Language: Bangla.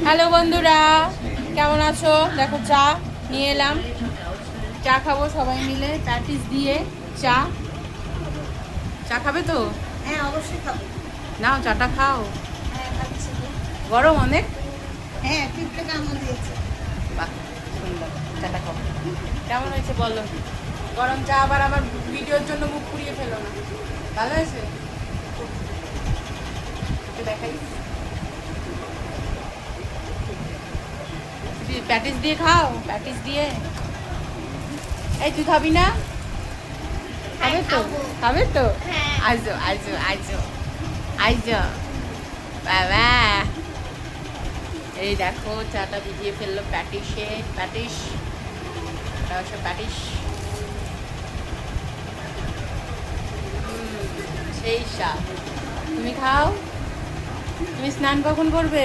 হ্যালো বন্ধুরা, কেমন আছো? দেখো চা নিয়ে এলাম, চা খাবো সবাই মিলে প্যাটিস দিয়ে। চা চা খাবে তো? হ্যাঁ অবশ্যই খাবো। নাও চাটা খাও। হ্যাঁ খাচ্ছি। গরম অনেক। হ্যাঁ পিঁপড়ে কামড় দিয়েছে। বাহ, সুন্দর। চাটা খাও। কেমন হয়েছে বলো? গরম চা আবার আমার ভিডিওর জন্য মুখ পুড়িয়ে ফেলো না। ভালো হয়েছে? একটু দেখাই। প্যাটিস দিয়ে খাও, প্যাটিস দিয়ে। এই তুই খাবি না? খাবে তো? খাবে তো? হ্যাঁ। আইজো আইজো আইজো আইজো বাবা। এই দেখো চাটা ভিজিয়ে ফেললো প্যাটিসে। প্যাটিস, এটা হচ্ছে প্যাটিস। সেই স্বাদ। তুমি খাও। তুমি স্নান কখন করবে?